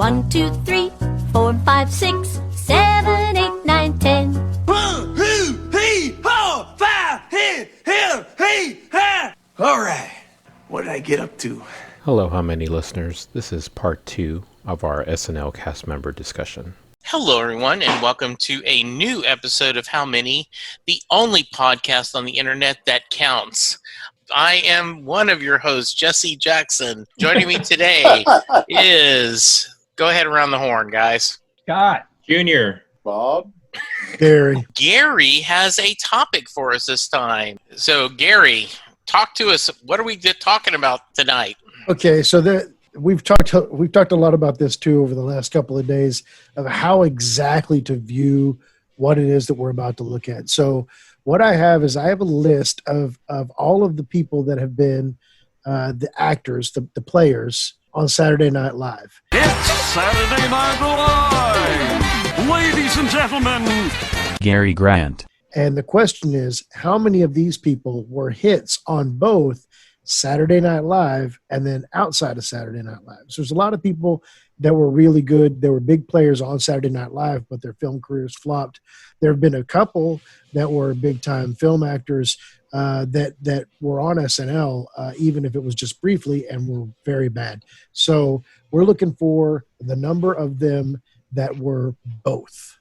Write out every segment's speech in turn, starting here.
1, 2, 3, 4, 5, 6, 7, 8, 9, 10. 1, 2, 3, 4, 5, 6. All right. What did I get up to? Hello, How Many listeners. This is part 2 of our SNL cast member discussion. Hello, everyone, and welcome to a new episode of How Many, the only podcast on the internet that counts. I am one of your hosts, Jesse Jackson. Joining me today is, go ahead around the horn, guys. Scott. Junior. Bob. Gary. Gary has a topic for us this time. So, Gary, talk to us. What are we talking about tonight? Okay, so we've talked a lot about this too over the last couple of days of how exactly to view what it is that we're about to look at. So what I have is I have a list of all of the people that have been the actors, the players on Saturday Night Live. It's Saturday Night Live! Ladies and gentlemen, Gary Grant. And the question is, how many of these people were hits on both Saturday Night Live and then outside of Saturday Night Live? So there's a lot of people that were really good. They were big players on Saturday Night Live, but their film careers flopped. There have been a couple that were big-time film actors that were on SNL, even if it was just briefly, and were very bad. So we're looking for the number of them that were both.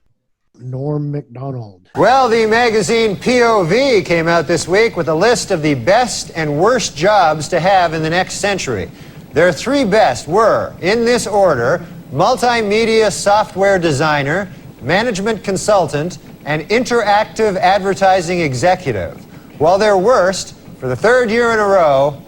Norm Macdonald. Well, the magazine POV came out this week with a list of the best and worst jobs to have in the next century. Their three best were, in this order, multimedia software designer, management consultant, and interactive advertising executive. While their worst, for the third year in a row,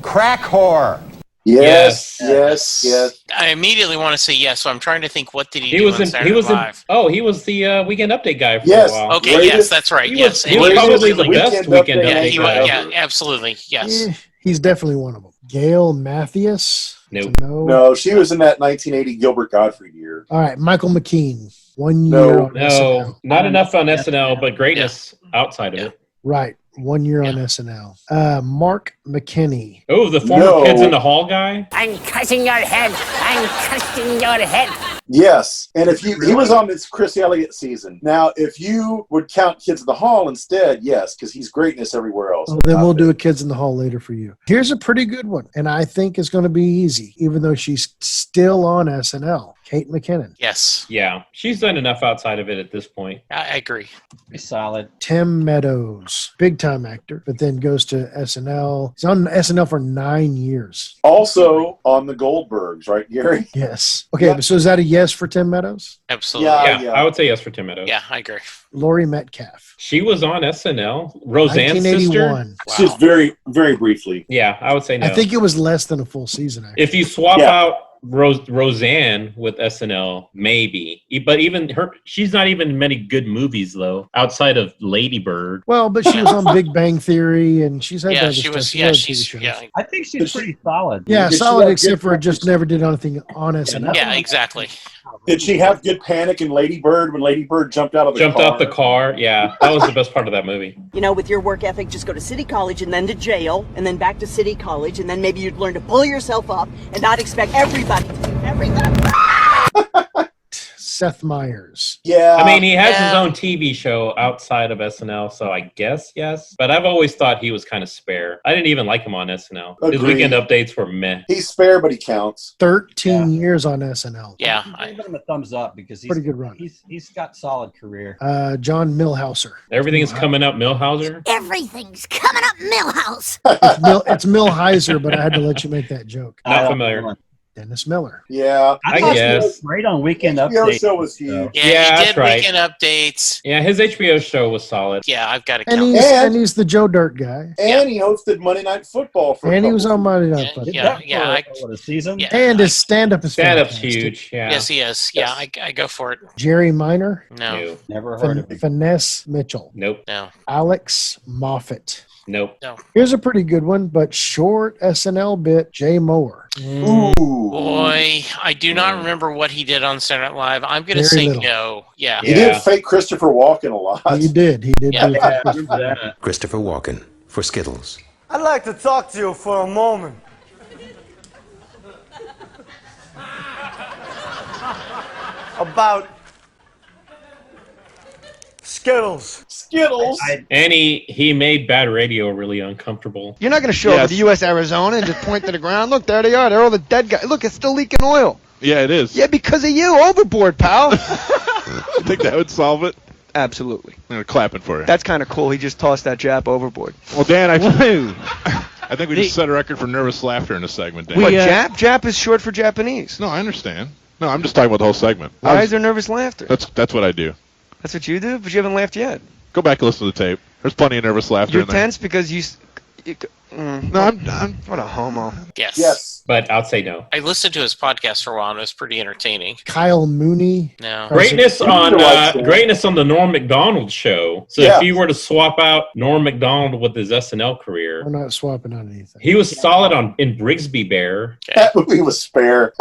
crack whore. Yes. I immediately want to say yes, so I'm trying to think, what did he do on Saturday Night Live? He was the Weekend Update guy for a while. Okay, yes, that's right. He yes. was probably the best Weekend Update guy. Yeah, absolutely, yes. He's definitely one of them. Gail Mathias? Nope. No, she was in that 1980 Gilbert Gottfried year. All right, Michael McKean. 1 year on SNL. Not enough on SNL, but greatness outside of it. Right. 1 year on SNL. Mark McKinney. Oh, the former Kids in the Hall guy? I'm cutting your head. I'm cutting your head. Yes, and if he was on this Chris Elliott season. Now, if you would count Kids in the Hall instead, yes, because he's greatness everywhere else. Well, then we'll do a Kids in the Hall later for you. Here's a pretty good one, and I think it's going to be easy, even though she's still on SNL. Kate McKinnon. Yes. Yeah, she's done enough outside of it at this point. I agree. He's solid. Tim Meadows, big-time actor, but then goes to SNL. He's on SNL for 9 years. Also on the Goldbergs, right, Gary? Yes. Okay, so is that a yes for Tim Meadows? Absolutely. Yeah, I would say yes for Tim Meadows. Yeah, I agree. Laurie Metcalf. She was on SNL. Roseanne's sister. 1981. Wow. Just very, very briefly. Yeah, I would say no. I think it was less than a full season, actually. If you swap out Roseanne with SNL, maybe. But even her, she's not even in many good movies, though, outside of Lady Bird. Well, but she was on Big Bang Theory, and she's had other stuff. I think she's pretty solid. Yeah, solid, except for just never did anything on SNL. Yeah, exactly. Did she have good panic in Lady Bird when Lady Bird jumped out the car? Yeah, that was the best part of that movie. You know, with your work ethic, just go to City College and then to jail, and then back to City College, and then maybe you'd learn to pull yourself up and not expect everybody to do everything. Seth Meyers. Yeah. I mean, he has his own TV show outside of SNL, so I guess yes. But I've always thought he was kind of spare. I didn't even like him on SNL. His Agreed. Weekend Updates were meh. He's spare, but he counts. 13 years on SNL. Yeah. I give him a thumbs up because he's pretty good run. He's got solid career. John Milhouser. Everything is coming up, Milhouser. Everything's coming up, Millhouse. It's Milheiser, but I had to let you make that joke. Not familiar. Dennis Miller. Yeah. I guess. He was great on Weekend HBO Update. show was huge. Yeah, he did right. Weekend Updates. Yeah, his HBO show was solid. Yeah, I've got to And count. he's the Joe Dirt guy. And he hosted Monday Night Football for And he was on Monday Night Football. A season. Yeah, And his stand-up is Stand-up's fantastic. huge. Yeah. Yes, he is. Yeah, I go for it. Jerry Minor. No. Never heard of him. Finesse Mitchell. Nope. No. Alex Moffat. Nope. No. Here's a pretty good one, but short SNL bit, Jay Moore. Ooh. Boy, I do not remember what he did on Saturday Night Live. I'm going to say little. no. Yeah. He did fake Christopher Walken a lot. He did. He did. Yeah. do Yeah, I it. remember that. Christopher Walken for Skittles. I'd like to talk to you for a moment. about Skittles. Skittles. And he made bad radio really uncomfortable. You're not going to show up to U.S. Arizona and just point to the ground. Look, there they are. They're all the dead guys. Look, it's still leaking oil. Yeah, it is. Yeah, because of you. Overboard, pal. You think that would solve it? Absolutely. I'm clapping for you. That's kind of cool. He just tossed that Jap overboard. Well, Dan, I think we just set a record for nervous laughter in this segment, Dan. What, Jap? Jap is short for Japanese. No, I understand. No, I'm just talking about the whole segment. Why is there nervous laughter? That's what I do. That's what you do? But you haven't laughed yet. Go back and listen to the tape. There's plenty of nervous laughter You're in there. tense because you No, I'm what a homo. Yes. But I'd say no. I listened to his podcast for a while and it was pretty entertaining. Kyle Mooney. No. Greatness on the Norm Macdonald show. So if you were to swap out Norm Macdonald with his SNL career, We're not swapping on anything. he was solid in Brigsby Bear. That movie was spare.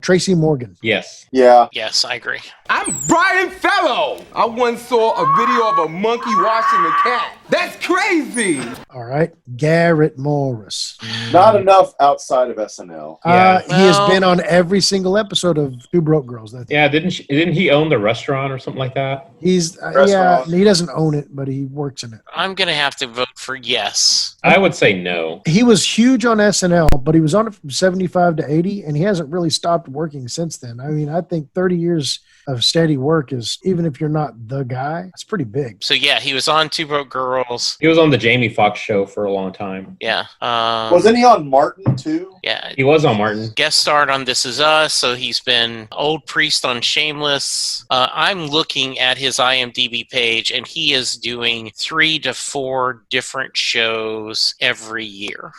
Tracy Morgan. Yes. Yeah. Yes, I agree. I'm Brian Fellow. I once saw a video of a monkey washing a cat. That's crazy. All right. Garrett Morris. Not enough outside of SNL. He has been on every single episode of Two Broke Girls. That's Yeah, didn't he own the restaurant or something like that? He's he doesn't own it, but he works in it. I'm going to have to vote for yes. I would say no. He was huge on SNL, but he was on it from 75 to 80, and he hasn't really stopped working since then. I mean, I think 30 years of steady work is, even if you're not the guy, it's pretty big. So yeah, he was on Two Broke Girls. He was on the Jamie Foxx show for a long time. Yeah. Wasn't he on Martin too? Yeah. He was on Martin. Guest starred on This Is Us, so he's been old priest on Shameless. I'm looking at his IMDb page, and he is doing 3 to 4 different shows every year.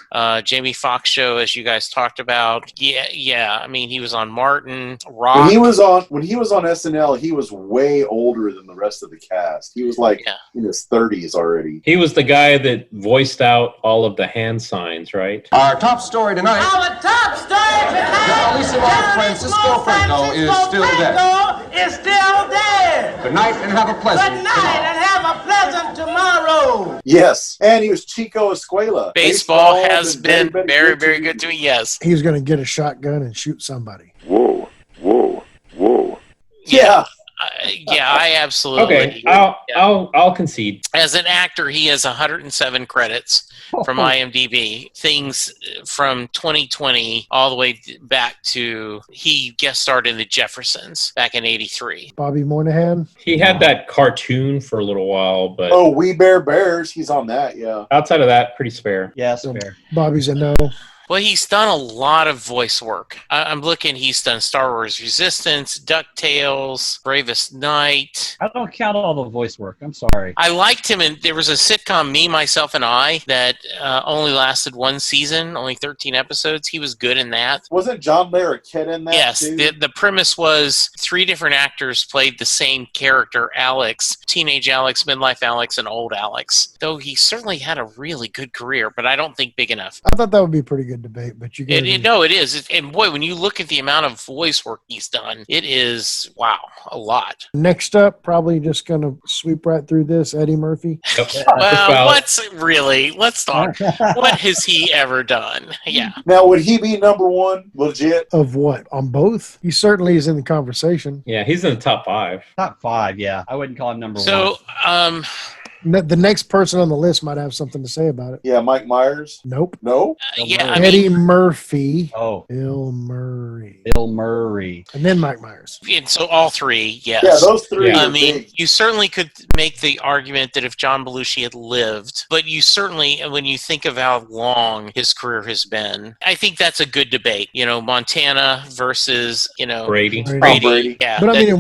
Jamie Foxx show, as you guys talked about. Yeah. I mean, he was on Martin, Rock. When he was on SNL, he was way older than the rest of the cast. He was like in his 30s already. He was the guy that voiced out all of the hand signs, right? Our top story tonight. Our top story tonight. Bellissimo Francisco Franco is still dead. Is still dead. Good night and have a pleasant Good night and have a pleasant tomorrow. Yes, and he was Chico Escuela. Baseball has been very, very good to me. Yes. He was going to get a shotgun and shoot somebody. Whoa. Yeah. I absolutely. Okay, I'll concede. As an actor, he has 107 credits from IMDb. Things from 2020 all the way back to he guest starred in The Jeffersons back in '83. Bobby Moynihan. He had that cartoon for a little while, but We Bear Bears. He's on that. Yeah. outside of that, pretty spare. Yeah, spare. Bobby's a no. Well, he's done a lot of voice work. I'm looking, he's done Star Wars Resistance, DuckTales, Bravest Night. I don't count all the voice work. I'm sorry. I liked him, and there was a sitcom, Me, Myself, and I, that only lasted 1 season, only 13 episodes. He was good in that. Wasn't John Larroquette in that Yes, too? the premise was 3 different actors played the same character, Alex, teenage Alex, midlife Alex, and old Alex. Though he certainly had a really good career, but I don't think big enough. I thought that would be a pretty good debate, but you get No, it is. And boy, when you look at the amount of voice work he's done, it is, wow, a lot. Next up, probably just going to sweep right through this, Eddie Murphy. Well, let's talk. What has he ever done? Yeah. Now, would he be number 1 legit? Of what? On both? He certainly is in the conversation. Yeah, he's in the top 5. Top 5, yeah. I wouldn't call him number 1. So, The next person on the list might have something to say about it. Yeah, Mike Myers. Nope. No. Eddie Murphy. Oh. Bill Murray. And then Mike Myers. And so all 3, yes. Yeah, those 3. I mean, you certainly could make the argument that if John Belushi had lived, but you certainly, when you think of how long his career has been, I think that's a good debate. Montana versus, Brady. Yeah. But I mean,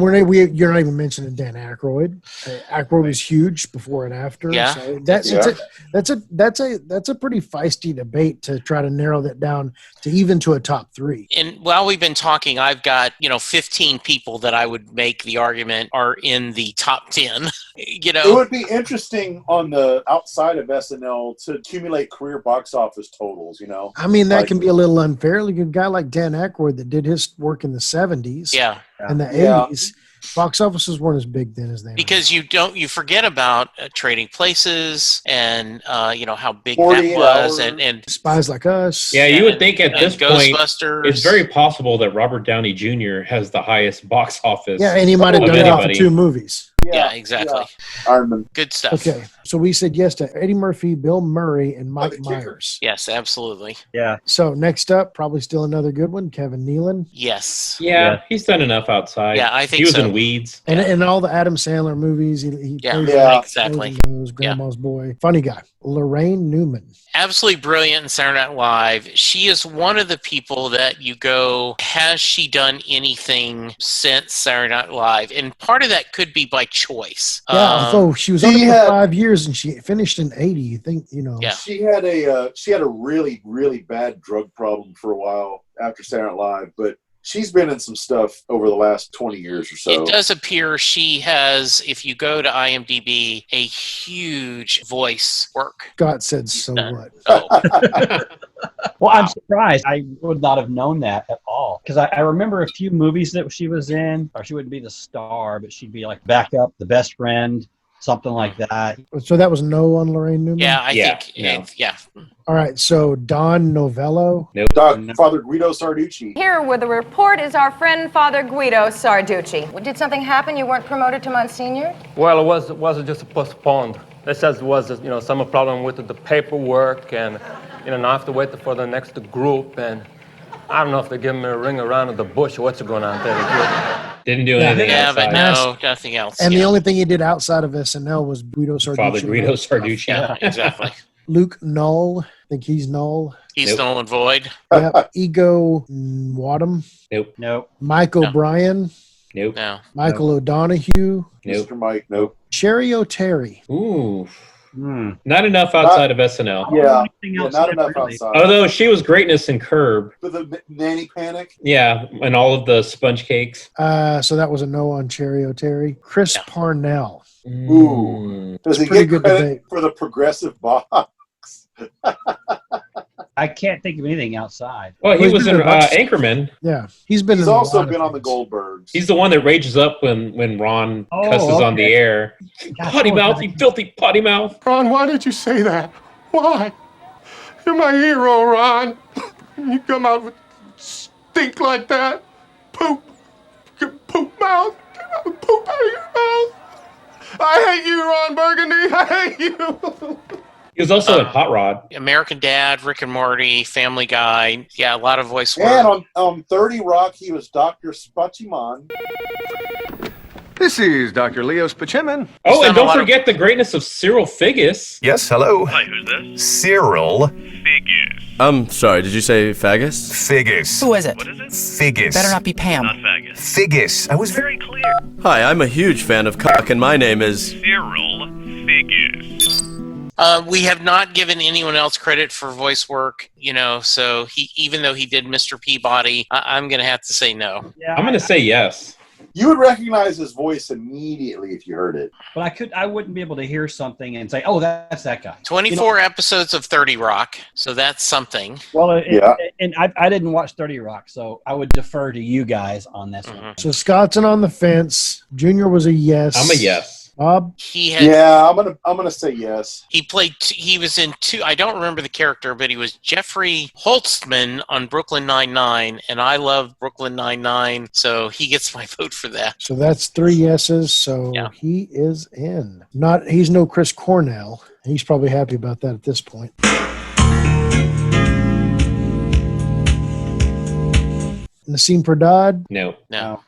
you're not even mentioning Dan Aykroyd. Aykroyd was huge before and after. Yeah. So that's a pretty feisty debate to try to narrow that down to even to a top 3. And while we've been talking, I've got, 15 people that I would make the argument are in the top 10. It would be interesting on the outside of SNL to accumulate career box office totals, I mean, that can be a little unfair. Like a guy like Dan Aykroyd that did his work in the 70s Yeah. and the 80s. Box offices weren't as big then as they are. Because you forget about Trading Places and how big 48 that was, Hours. and Spies Like Us. Yeah, you would think at this point Ghostbusters. it's very possible that Robert Downey Jr. has the highest box office. Yeah, and he might have of done it for anybody. 2 movies. Yeah, exactly. Iron Man. Good stuff. Okay, so we said yes to Eddie Murphy, Bill Murray, and Mike the kicker. Myers. Yes, absolutely. Yeah. So next up, probably still another good one, Kevin Nealon. Yes. Yeah, he's done enough outside. Yeah, I think he was so. in Weeds. And in all the Adam Sandler movies, he Yeah, plays Yeah. exactly. those Grandma's Boy. Funny guy. Lorraine Newman. Absolutely brilliant in Saturday Night Live. She is one of the people that you go, has she done anything since Saturday Night Live? And part of that could be by choice. Yeah, although she was on she it for had- 5 years and she finished in 80. You think, Yeah. She had a really, really bad drug problem for a while after Saturday Night Live, but she's been in some stuff over the last 20 years or so. It does appear she has, if you go to IMDb, a huge voice work. Scott said, so what? Oh, Well, I'm surprised. I would not have known that at all. Because I remember a few movies that she was in, or she wouldn't be the star, but she'd be like backup, the best friend, something like that. So that was no on Lorraine Newman? yeah, I Yeah, think. no. Yeah. All right, so Don Novello. Father Guido Sarducci. Here with the report is our friend Father Guido Sarducci. Did something happen? You weren't promoted to Monsignor? Well, it wasn't just postponed. They said it was, some problem with the paperwork, and now I have to wait for the next group, and I don't know if they're giving me a ring around the bush or what's going on there. Didn't do anything Yeah, outside. but no, nothing else. And yeah. the only thing he did outside of SNL was Guido Sarducci. Father Guido Sarducci. Yeah, exactly. Luke Null. I think he's Null. He's null and void. Yep. Ego Wadham. Nope. Mike O'Brien. Nope. No. Michael O'Donoghue. Nope. Mr. Mike, nope. Sherry O'Terry. Ooh. Not enough outside of SNL. Yeah, not enough outside. Although she was greatness in Curb. For the nanny panic. Yeah, and all of the sponge cakes. So that was a no on Sherry O'Terry. Chris Parnell. Ooh. Does he Pretty get good credit debate. for the progressive box? I can't think of anything outside. Well, he He's was been in in a bunch- Anchorman. Yeah, he's been. He's in a also lot of been on the things. Goldbergs. He's the one that rages up when Ron cusses on the okay. air. Potty mouth, you filthy potty mouth. Ron, why did you say that? Why? You're my hero, Ron. You come out with stink like that. Poop. Poop mouth. Get out, poop out of your mouth. I hate you, Ron Burgundy. I hate you. He was also in Hot Rod. American Dad, Rick and Morty, Family Guy. Yeah, a lot of voice work. And on 30 Rock, he was Dr. Sputchimon. This is Dr. Leo Spachemin. Oh, and don't forget the greatness of Cyril Figgis. Yes, hello. Hi, who's this? Cyril. Figgis. Sorry, did you say Fagus? Figgis. Who is it? What is it? Figgis. Better not be Pam. Not Fagus. Figgis. I was very clear. Hi, I'm a huge fan of cock, and my name is Cyril Figgis. We have not given anyone else credit for voice work, so even though he did Mr. Peabody, I'm going to have to say no. Yeah, I'm going to say yes. You would recognize his voice immediately if you heard it. But I wouldn't be able to hear something and say, oh, that's that guy. 24 episodes of 30 Rock, so that's something. Well, Yeah. and I didn't watch 30 Rock, so I would defer to you guys on this one. So Scott's on the fence. Junior was a yes. I'm a yes. Bob. He had. Yeah, I'm gonna say yes. He played. He was in two. I don't remember the character, but he was Jeffrey Holtzman on Brooklyn Nine-Nine, and I love Brooklyn Nine-Nine, so he gets my vote for that. So that's 3 yeses. So he is in. He's no Chris Cornell. He's probably happy about that at this point. Nassim Perdad.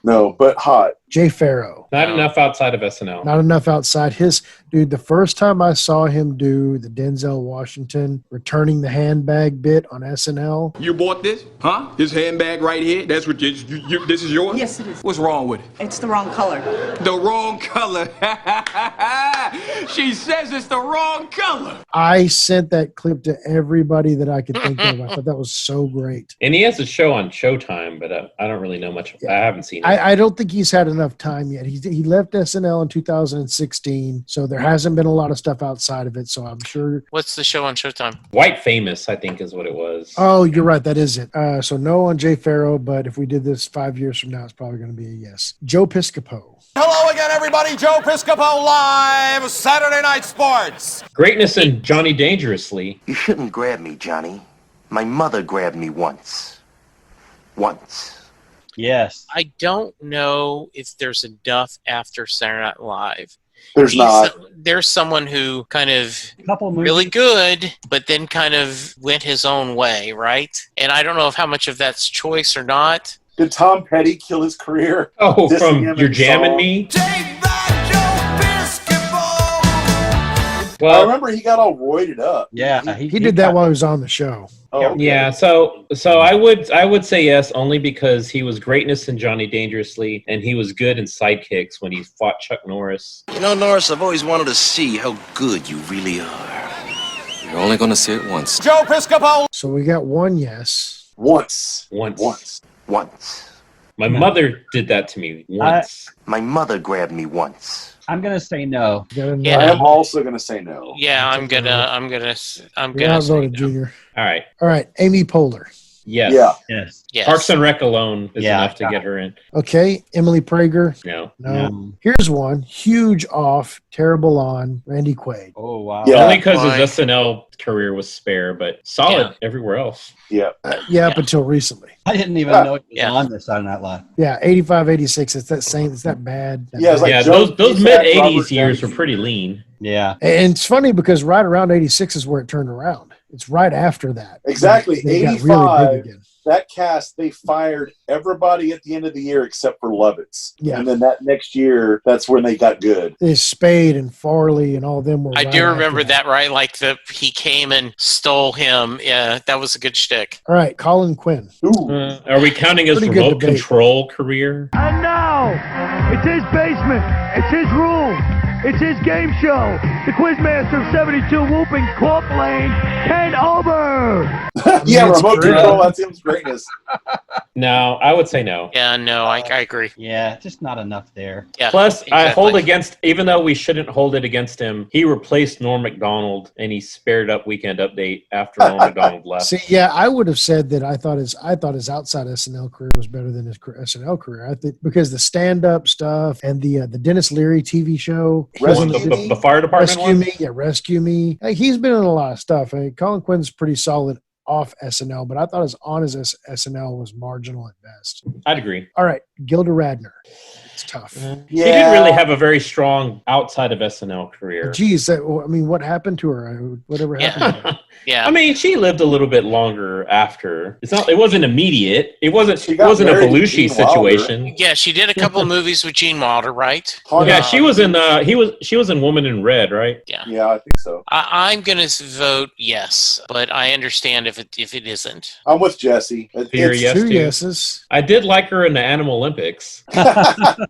No, but hot. Jay Farrow. Not enough outside of SNL. Not enough outside his. Dude, the first time I saw him do the Denzel Washington returning the handbag bit on SNL. You bought this? Huh? This handbag right here? That's what this is yours? Yes, it is. What's wrong with it? It's the wrong color. The wrong color. She says it's the wrong color. I sent that clip to everybody that I could think of. I thought that was so great. And he has a show on Showtime, but I don't really know much. I haven't seen it. I don't think he's had enough time yet. He left SNL in 2016, so there hasn't been a lot of stuff outside of it. So I'm sure. What's the show on Showtime? White Famous, I think, is what it was. Oh, you're right. That is it. So no on Jay Farrow, but if we did this 5 years from now, it's probably going to be a yes. Joe Piscopo. Hello again, everybody. Joe Piscopo live, Saturday Night Sports. Greatness and Johnny Dangerously. You shouldn't grab me, Johnny. My mother grabbed me once. Yes. I don't know if there's enough after Saturday Night Live. There's not. There's someone who kind of Couple movies. really good, but then kind of went his own way, right? And I don't know if how much of that's choice or not. Did Tom Petty kill his career? Oh, Dissing from him You're in Jamming song? Me? I Well, remember he got all roided up. Yeah, He did that while he was on the show. Oh, okay. yeah. So I would say yes, only because he was Greatness in Johnny Dangerously, and he was good in Sidekicks when he fought Chuck Norris. You know, Norris, I've always wanted to see how good you really are. You're only going to see it once. Joe Piscopo. So we got one yes. Once. My mother did that to me once. My mother grabbed me once. I'm gonna say no. Yeah. I am also going to say no. Yeah, I'm gonna You're say outvoted, no. Junior. All right. All right, Amy Poehler. Yes. Yeah. Yes. Yes. Parks and Rec alone is Yeah, enough to get her in. Okay, Emily Prager. No. No. Here's one. Huge off, terrible on, Randy Quaid. Oh wow. Yeah. Only because Why? his SNL career was spare, but solid Yeah. everywhere else. Yeah. Yeah, up until recently. I didn't even know it was Yeah. on this Saturday Night Live. Yeah, 85, 86. It's that same. It's that bad. Yeah, it's like Yeah, Joe those Cusack, mid '80s Robert years were Downey pretty Jr. lean. Yeah. And it's funny because right around 86 is where it turned around. It's right after that. Exactly. They got 85. really big again. That cast, they fired everybody at the end of the year except for Lovitz. Yeah. And then that next year, that's when they got good. There's Spade and Farley and all of them were. I right do after remember that, right? Like he came and stole him. Yeah, that was a good shtick. All right, Colin Quinn. Ooh. Are we counting his Pretty good remote debate. control career? And now, it's his basement. It's his room. It's his game show. The Quizmaster of 72 whooping Corp Lane and over. Yeah, That's remote true. control, that's his greatness. No, I would say no. Yeah, no, I agree. Yeah, just not enough there. Yeah. Plus, I exactly. hold against, even though we shouldn't hold it against him, he replaced Norm Macdonald and he spared up Weekend Update after Norm Macdonald left. See, yeah, I would have said that I thought his outside SNL career was better than his SNL career. I think because the stand up stuff and the Dennis Leary TV show, he was on The fire department Rescue one? Me, yeah, Rescue Me. Like, he's been in a lot of stuff. I mean, Colin Quinn's pretty solid off SNL, but I thought his on his SNL was marginal at best. I'd agree. All right, Gilda Radner. It's tough. He didn't really have a very strong outside of SNL career. Geez, I mean, what happened to her? Whatever happened to her? Yeah. I mean, she lived a little bit longer after. It wasn't immediate. It wasn't a got married to Belushi Gene Wilder. situation. Yeah, she did a couple of movies with Gene Wilder, right? Yeah, she was in she was in Woman in Red, right? Yeah. Yeah, I think so. I'm gonna vote yes, but I understand if it isn't. I'm with Jesse. You're a yes Two too? yeses. I did like her in the Animal Olympics, Wait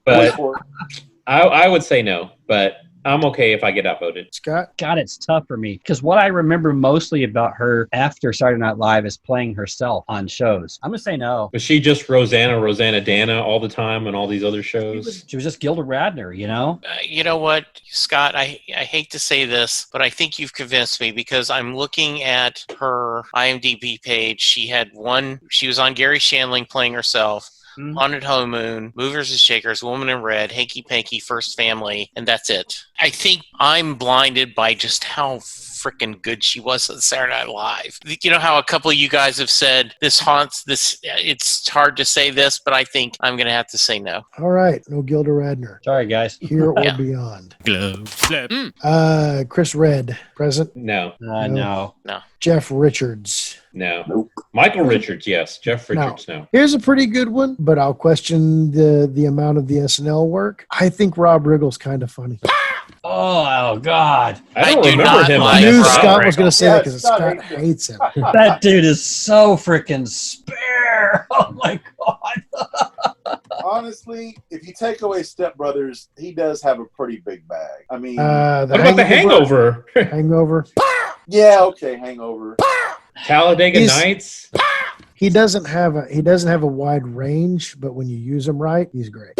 but for it. I would say no. But I'm okay if I get outvoted. Scott? God, it's tough for me because what I remember mostly about her after Saturday Night Live is playing herself on shows. I'm gonna say no. Was she just Rosanna Dana all the time on all these other shows? She was just Gilda Radner, you know. You know what, Scott? I hate to say this, but I think you've convinced me because I'm looking at her IMDb page. She was on Gary Shandling playing herself. Haunted Honeymoon, Movers and Shakers, Woman in Red, Hanky Panky, First Family, and that's it. I think I'm blinded by just how freaking good she was on Saturday Night Live. You know how a couple of you guys have said this haunts this. It's hard to say this, but I think I'm going to have to say no. All right, no Gilda Radner. Sorry, guys. Here or Yeah. beyond. Glove slap. Chris Redd, present. No. No. Jeff Richards. No. Nope. Michael Richards, yes. Jeff Richards, no. Here's a pretty good one, but I'll question the amount of the SNL work. I think Rob Riggle's kind of funny. Oh God. I don't do remember not him. like I knew Rob Scott was going to say that Yeah, because Scott Scott hates him. hates him. That dude is so freaking spare. Oh my God. Honestly, if you take away Step Brothers, he does have a pretty big bag. I mean, What about The Hangover? Hangover. yeah, okay, Hangover. Talladega Nights? He doesn't have a wide range, but when you use him right, he's great.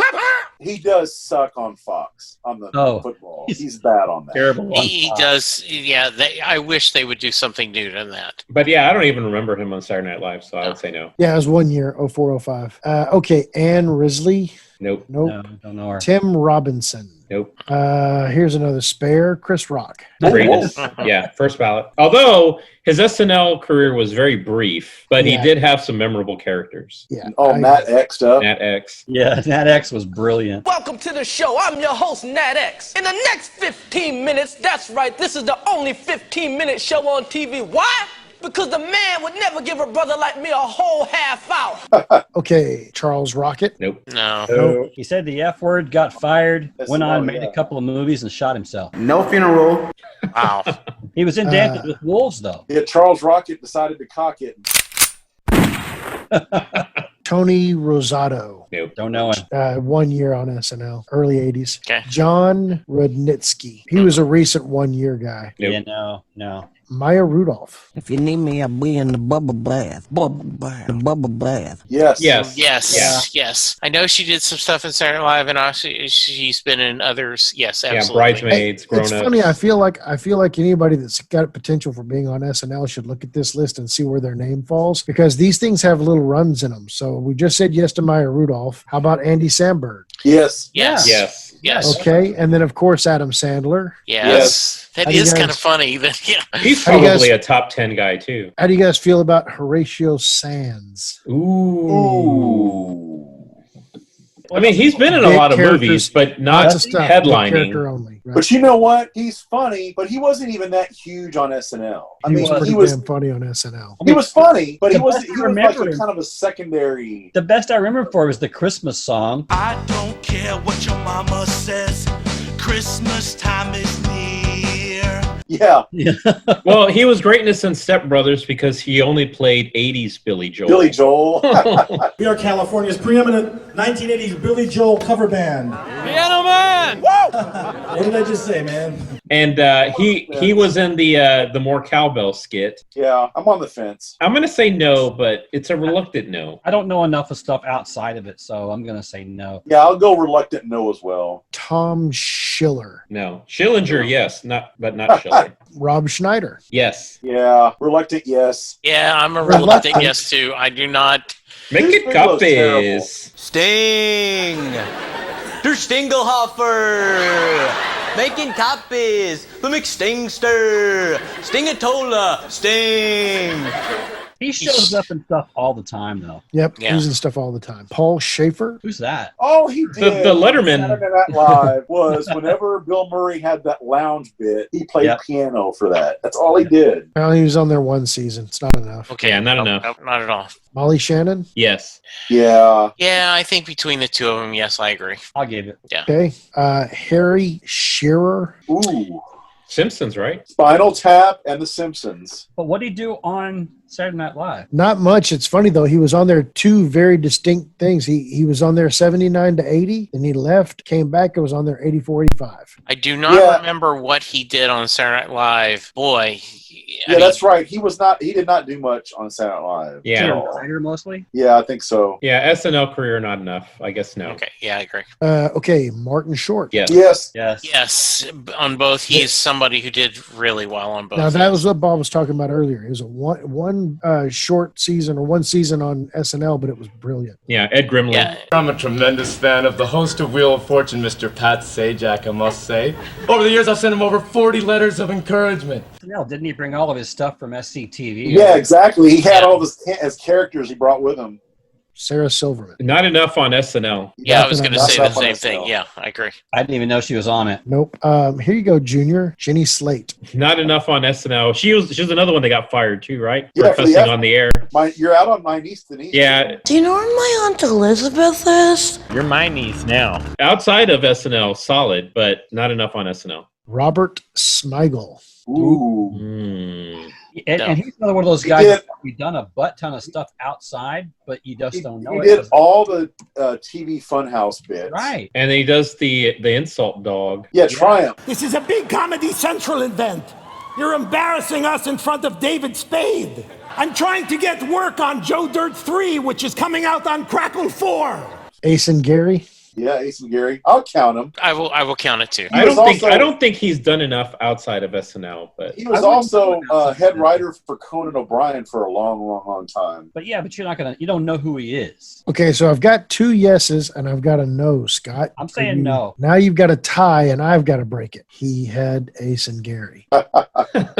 He does suck on Fox on the football. He's bad on that. Terrible. He does. Yeah, I wish they would do something new than that. But yeah, I don't even remember him on Saturday Night Live, so I would say no. Yeah, it was 1 year, 04, 05. Okay, Ann Risley. Nope. No, don't know her. Tim Robinson. Nope. Here's another spare. Chris Rock. Greatest. Yeah, first ballot. Although his SNL career was very brief, but he did have some memorable characters. Yeah. Oh, Nat X up. Nat X. Yeah, Nat X was brilliant. Welcome to the show. I'm your host, Nat X. In the next 15 minutes, that's right, this is the only 15-minute show on TV. Why? Because the man would never give a brother like me a whole half hour. Okay, Charles Rocket. Nope. No. He said the F word, got fired, went on, made a couple of movies, and shot himself. No funeral. Wow. He was in Dances with Wolves, though. Yeah, Charles Rocket decided to cock it. Tony Rosado. Nope. Don't know him. 1 year on SNL, early 80s. Okay. John Rudnitsky. He was a recent 1 year guy. Yeah, no. Maya Rudolph. If you need me, I'll be in the bubble bath. Bubble bath. The bubble bath. Yes. Yes. I know she did some stuff in Saturday Night Live, and also she's been in others. Yes, absolutely. Yeah, Bridesmaids, Grown Ups. It's funny. I feel like anybody that's got potential for being on SNL should look at this list and see where their name falls, because these things have little runs in them. So we just said yes to Maya Rudolph. How about Andy Samberg? Yes. Yes. Okay, and then of course Adam Sandler. Yes. That is kind of funny. He's probably a top 10 guy too. How do you guys feel about Horatio Sands? Ooh. I mean, he's been in a lot of movies, but not headlining. Only, right? But you know what? He's funny, but he wasn't even that huge on SNL. He was damn funny on SNL. He was funny, but he was like remember a kind of a secondary. The best I remember for was the Christmas song. I don't care what your mama says. Christmas time is near. Yeah. Well, he was greatness in Step Brothers because he only played 80s Billy Joel. Billy Joel. We are California's preeminent 1980s Billy Joel cover band. Piano Man! Whoa! What did I just say, man? And he was in the More Cowbell skit. Yeah, I'm on the fence. I'm going to say no, but it's a reluctant no. I don't know enough of stuff outside of it, so I'm going to say no. Yeah, I'll go reluctant no as well. Tom Schiller. No. Schillinger, yes, but not Schiller. Rob Schneider. Yes. Yeah, reluctant yes. Yeah, I'm a reluctant yes too. I do not. Make it copies. Sting. Der Stingelhofer. Making copies. The McStingster. Stingatola. Sting. He shows up in stuff all the time, though. Yep, he's in stuff all the time. Paul Schaefer. Who's that? Oh, he did. The Letterman. Saturday Night Live was whenever Bill Murray had that lounge bit, he played piano for that. That's all he did. Well, he was on there one season. It's not enough. Okay, not enough. Nope, not at all. Molly Shannon. Yes. Yeah. Yeah, I think between the two of them, yes, I agree. I'll give it. Yeah. Okay. Harry Shearer. Ooh. Simpsons, right? Spinal Tap and The Simpsons. But what did he do on Saturday Night Live? Not much. It's funny though. He was on there two very distinct things. He was on there 79 to 80, then he left, came back, and was on there 84, 85. I do not remember what he did on Saturday Night Live. Boy. Yeah, that's right. He did not do much on Saturday Night Live. Yeah. Writer mostly? Yeah, I think so. Yeah, SNL career not enough. I guess no. Okay, yeah, I agree. Okay, Martin Short. Yes. Yes, on both. He's somebody who did really well on both. Now that was what Bob was talking about earlier. It was a one short season or one season on SNL, but it was brilliant. Yeah, Ed Grimley. Yeah. I'm a tremendous fan of the host of Wheel of Fortune, Mr. Pat Sajak, I must say. Over the years, I've sent him over 40 letters of encouragement. SNL, didn't he bring all of his stuff from SCTV? Yeah, exactly. He had all his characters he brought with him. Sarah Silverman. Not enough on SNL. Yeah, I was going to say the same thing. Yeah, I agree. I didn't even know she was on it. Nope. Here you go, Junior. Jenny Slate. Not enough on SNL. She was another one that got fired too, right? Yeah, for fussing on the air. You're out on My Niece Denise. Yeah. Do you know where my Aunt Elizabeth is? You're my niece now. Outside of SNL, solid, but not enough on SNL. Robert Smigel. Ooh. And he's another one of those guys that's done a butt ton of stuff outside, but you just don't know He it. did all the TV Funhouse bits. Right. And then he does the insult dog. Yeah, Triumph. This is a big Comedy Central event. You're embarrassing us in front of David Spade. I'm trying to get work on Joe Dirt 3, which is coming out on Crackle 4. Ace and Gary. Yeah, Ace and Gary. I'll count him. I will count it too. I don't think he's done enough outside of SNL, but he was also head writer for Conan O'Brien for a long time. But yeah, but you don't know who he is. Okay, so I've got 2 yeses and I've got a no, Scott. I'm saying no. Now you've got a tie and I've got to break it. He had Ace and Gary.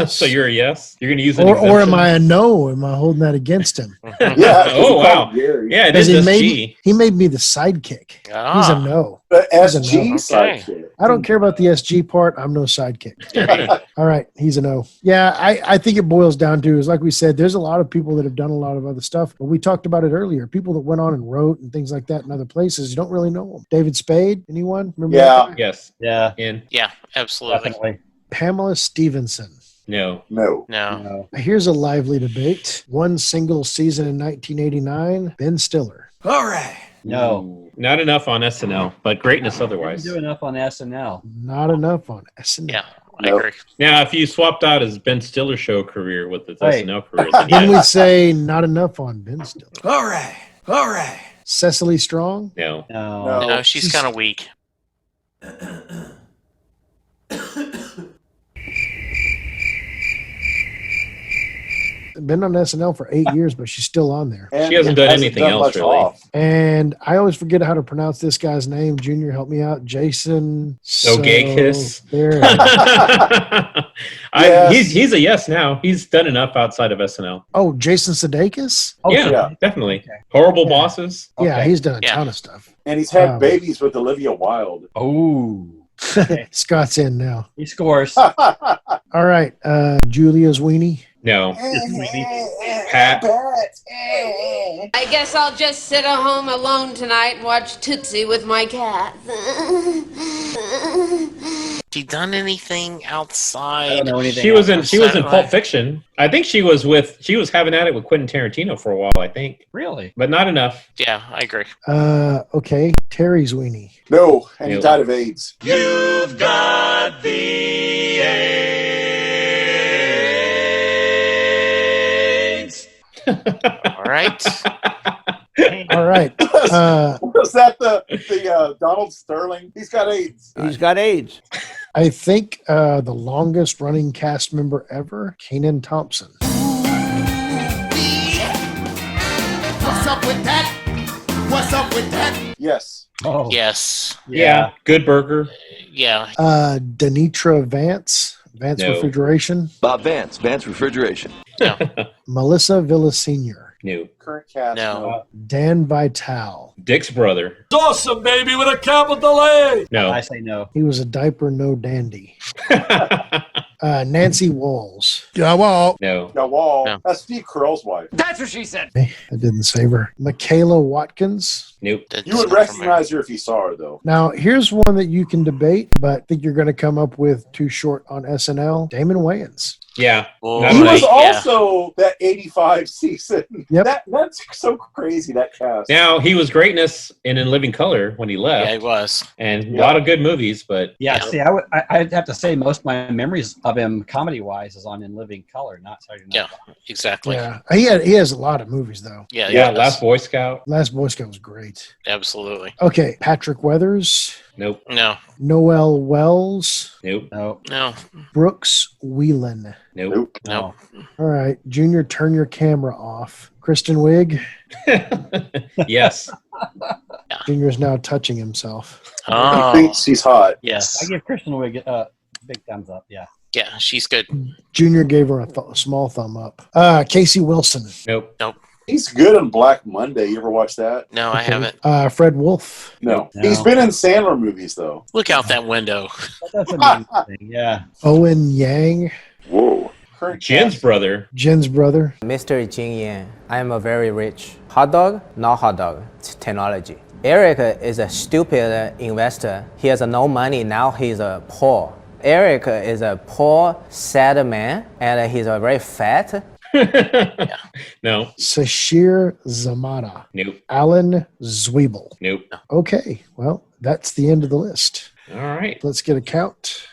So you're a yes? You're going to use an or am I a no? Am I holding that against him? Yeah. Oh, wow. Yeah, it is SG. He made me the sidekick. He's a no. The He's a SG no. sidekick. I don't care about the SG part. I'm no sidekick. All right. He's a no. Yeah, I think it boils down to is like we said, there's a lot of people that have done a lot of other stuff. But we talked about it earlier. People that went on and wrote and things like that in other places, you don't really know them. David Spade, anyone? Remember that guy? Yes. Yeah. Yeah, absolutely. Definitely. Pamela Stevenson. No. Here's a lively debate. One single season in 1989, Ben Stiller. All right. No. Not enough on SNL, but greatness otherwise. Didn't do enough on SNL. Not enough on SNL. Yeah, I agree. Now, if you swapped out his Ben Stiller show career with his SNL career, then Didn't we yes. say not enough on Ben Stiller? All right. Cecily Strong? No. No, she's kind of weak. Been on SNL for 8 years, but she's still on there. She hasn't done anything else, really. And I always forget how to pronounce this guy's name. Junior, help me out. Jason. Gay-kiss. There. He's a yes now. He's done enough outside of SNL. Oh, Jason Sudeikis? Yeah, definitely. Horrible Bosses. Yeah, he's done a ton of stuff. And he's had babies with Olivia Wilde. Oh. Scott's in now. He scores. All right. Julia's weenie. No. Pat. I guess I'll just sit at home alone tonight and watch Tootsie with my cat. She done anything outside? I don't know anything. She was in Pulp Fiction. I think she was having at it with Quentin Tarantino for a while, I think. Really? But not enough. Yeah, I agree. Okay. Terry's weenie. No, and he died of AIDS. You've got the AIDS. All right. All right. Was that the Donald Sterling? He's got AIDS. He's got AIDS. I think the longest running cast member ever, Kenan Thompson. What's up with that? What's up with that? Yes. Oh. Yes. Yeah. Good Burger. Yeah. Denitra Vance. Vance No. Refrigeration. Bob Vance, Vance Refrigeration. Melissa Villasenor. No. Current cast. No. Dan Vitale. Dick's brother. Awesome, baby, with a capital A. No. I say no. He was a diaper no dandy. Nancy Walls. Yeah, well. No. Yeah, Wall. No. That's Steve Carell's wife. That's what she said. I didn't save her. Michaela Watkins. Nope. You would recognize her if you saw her, though. Now, here's one that you can debate, but I think you're going to come up with too short on SNL. Damon Wayans. Yeah. He was also that 85 season. Yep. That's so crazy, that cast. Now, he was greatness in Living Color when he left. Yeah, he was. And a lot of good movies, but... Yeah, see, I'd have to say most of my memories of him comedy-wise is on In Living Color, not Saturday Night Live. Yeah, exactly. Yeah. He has a lot of movies, though. Yeah, Yeah, Last Boy Scout. Last Boy Scout was great. Absolutely. Okay, Patrick Weathers. Nope. No. Noel Wells. Nope. No. No. Brooks Wheelan. Nope. No. All right, Junior, turn your camera off. Kristen Wiig. Yes. Junior's now touching himself. Oh. He thinks he's hot. Yes. I give Kristen Wiig a big thumbs up, yeah. Yeah, she's good. Junior gave her a small thumb up. Casey Wilson. Nope. Nope. He's good on Black Monday. You ever watch that? No, I haven't. Fred Wolf. No. No. He's been in Sandler movies, though. Look out that window. That doesn't mean anything, yeah. Owen Yang. Whoa. Jen's brother. Jen's brother. Mr. Jing Yan, I am a very rich. Hot dog? Not hot dog. It's technology. Eric is a stupid investor. He has no money. Now he's poor. Eric is a poor, sad man, and he's very fat. No. Sashir Zamata. Nope. Alan Zwiebel. Nope. Okay, well, that's the end of the list. All right. Let's get a count.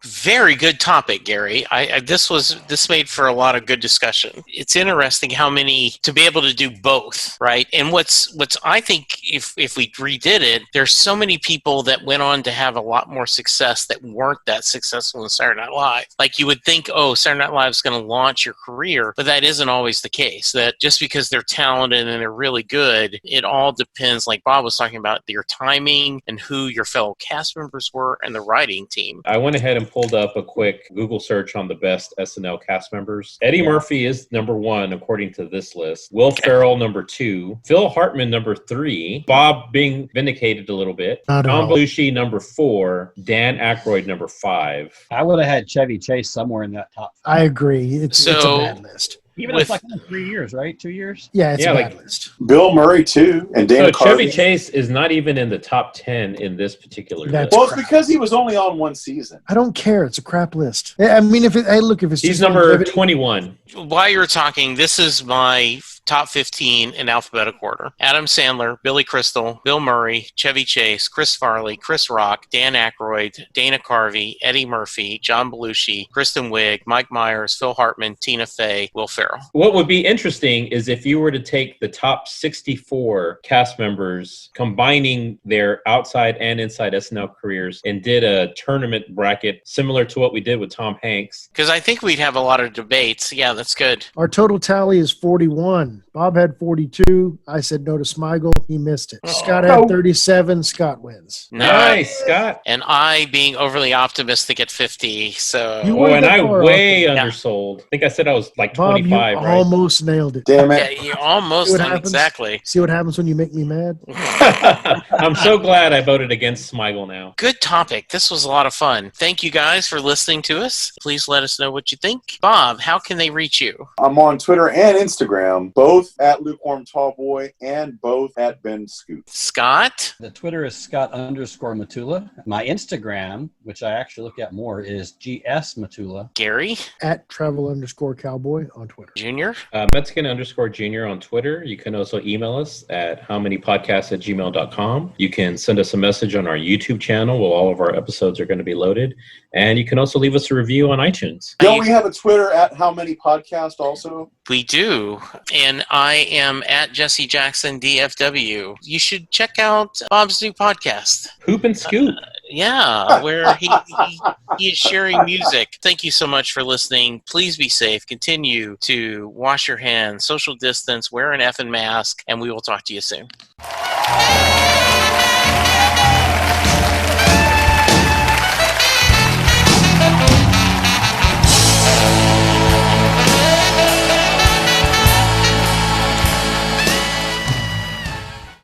Very good topic, Gary. This made for a lot of good discussion. It's interesting how many to be able to do both, right? And what's I think if we redid it, there's so many people that went on to have a lot more success that weren't that successful in Saturday Night Live. Like you would think, oh, Saturday Night Live is going to launch your career, but that isn't always the case. That just because they're talented and they're really good, it all depends, like Bob was talking about, your timing and who your fellow cast members were and the writing team. I went ahead and pulled up a quick Google search on the best SNL cast members. Eddie Murphy is number 1 according to this list. Will Ferrell number 2. Phil Hartman number 3. Bob being vindicated a little bit. Not at John all. Belushi number 4. Dan Aykroyd number 5. I would have had Chevy Chase somewhere in that top. I agree. It's a bad list. Even if it's like 3 years, right? 2 years? Yeah, it's a bad list. Bill Murray too, and Dana So Carvey. Chevy Chase is not even in the top 10 in this particular list. Well, it's because he was only on one season. I don't care. It's a crap list. I mean, if it's He's just number longevity- 21. While you're talking, this is my top 15 in alphabetical order. Adam Sandler, Billy Crystal, Bill Murray, Chevy Chase, Chris Farley, Chris Rock, Dan Aykroyd, Dana Carvey, Eddie Murphy, John Belushi, Kristen Wiig, Mike Myers, Phil Hartman, Tina Fey, Will Ferrell. What would be interesting is if you were to take the top 64 cast members, combining their outside and inside SNL careers, and did a tournament bracket similar to what we did with Tom Hanks. Because I think we'd have a lot of debates. Yeah, that's good. Our total tally is 41. Bob had 42. I said no to Smigel. He missed it. Scott had 37. Scott wins. Nice, Scott. And I being overly optimistic at 50. So. You Oh, weren't and that I far way off. undersold. I think I said I was like Bob, 25, you right? almost nailed it. Damn Yeah, you almost See what done happens? exactly. See what happens when you make me mad? I'm so glad I voted against Smigel now. Good topic. This was a lot of fun. Thank you guys for listening to us. Please let us know what you think. Bob, how can they reach you? I'm on Twitter and Instagram, both at Lukewarm Tallboy and both at Ben Scoot. Scott? The Twitter is Scott_Matula. My Instagram, which I actually look at more, is GS Matula. Gary? At travel_cowboy on Twitter. Junior? Mexican_Junior on Twitter. You can also email us at howmanypodcasts@gmail.com. You can send us a message on our YouTube channel where all of our episodes are going to be loaded. And you can also leave us a review on iTunes. Don't we have a Twitter at How Many Podcast also? We do. And I am at Jesse Jackson DFW. You should check out Bob's new podcast. Hoop and Scoop. Yeah, where he is sharing music. Thank you so much for listening. Please be safe. Continue to wash your hands, social distance, wear an effing mask, and we will talk to you soon.